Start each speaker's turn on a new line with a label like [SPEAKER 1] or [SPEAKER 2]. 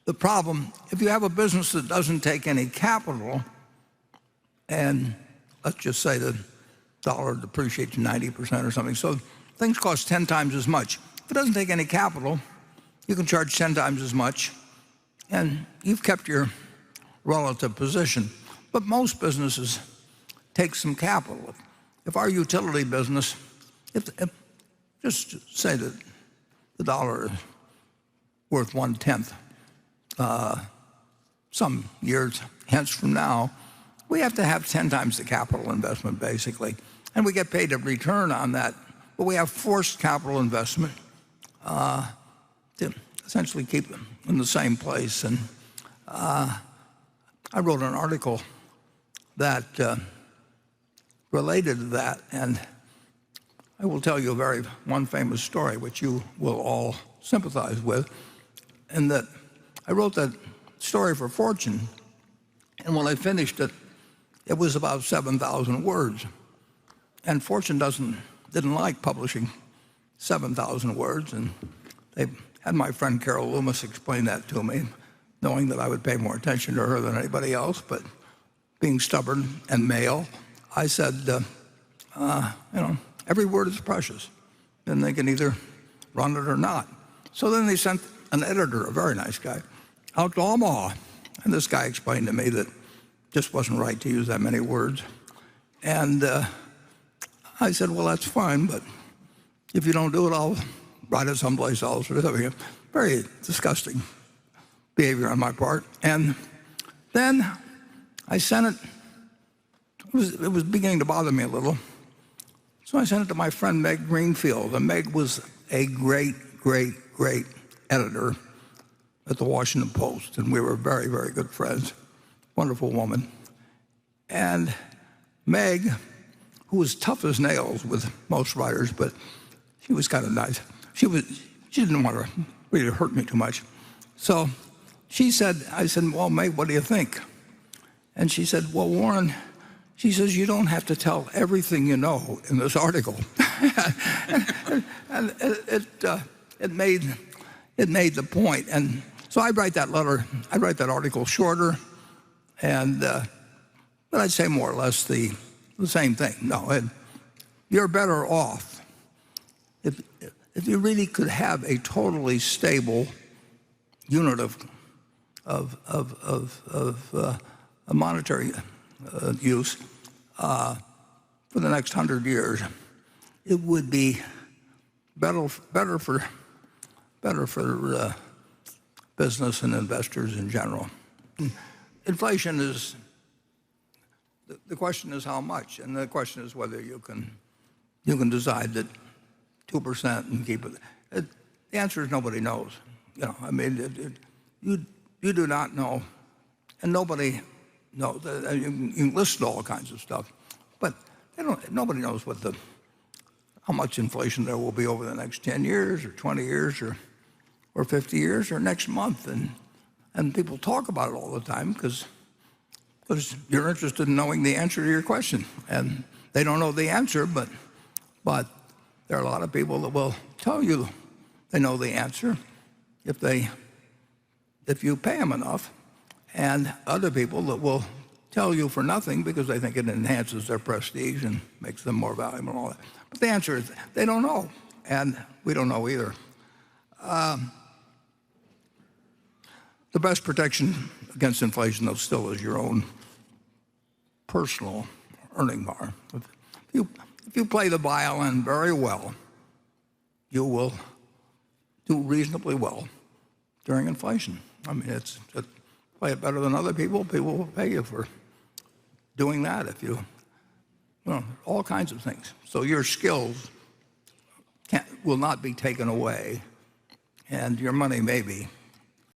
[SPEAKER 1] The problem, if you have a business that doesn't take any capital, and let's just say the dollar depreciates 90% or something, so things cost 10 times as much. If it doesn't take any capital, you can charge 10 times as much, and you've kept your relative position. But most businesses take some capital. If our utility business, just say that the dollar is worth 1/10 some years hence from now, we have to have 10 times the capital investment, basically. And we get paid a return on that. But we have forced capital investment to essentially keep them in the same place. And I wrote an article that related to that. And I will tell you one famous story, which you will all sympathize with, in that I wrote that story for Fortune, and when I finished it, it was about 7,000 words. And Fortune didn't like publishing 7,000 words, and they had my friend Carol Loomis explain that to me, knowing that I would pay more attention to her than anybody else, but being stubborn and male, I said, every word is precious, and they can either run it or not. So then they sent an editor, a very nice guy, out to Omaha, and this guy explained to me that it just wasn't right to use that many words. And I said, well, that's fine, but if you don't do it, I'll write it someplace else or something. Very disgusting behavior on my part. And then I sent it. It was beginning to bother me a little. So I sent it to my friend Meg Greenfield, and Meg was a great, great, great editor at the Washington Post, and we were very, very good friends. Wonderful woman. And Meg, who was tough as nails with most writers, but she was kind of nice. She didn't want to really hurt me too much. So I said, well, Meg, what do you think? And she said, well, Warren, she says, you don't have to tell everything you know in this article. and it made the point. And so I write that article shorter, but I'd say more or less the same thing. No, you're better off if you really could have a totally stable unit of monetary use for the next 100 years. It would be better for business and investors in general. Inflation is, the question is how much, and the question is whether you can decide that 2% and keep it. The answer is nobody knows. You do not know, and nobody knows. You can list all kinds of stuff, but nobody knows how much inflation there will be over the next 10 years or 20 years or 50 years or next month. And people talk about it all the time because you're interested in knowing the answer to your question. And they don't know the answer, but there are a lot of people that will tell you they know the answer if you pay them enough, and other people that will tell you for nothing because they think it enhances their prestige and makes them more valuable and all that. But the answer is they don't know, and we don't know either. The best protection against inflation, though, still is your own personal earning power. If you play the violin very well, you will do reasonably well during inflation. I mean, play it better than other people will pay you for doing that. All kinds of things. So your skills will not be taken away, and your money may be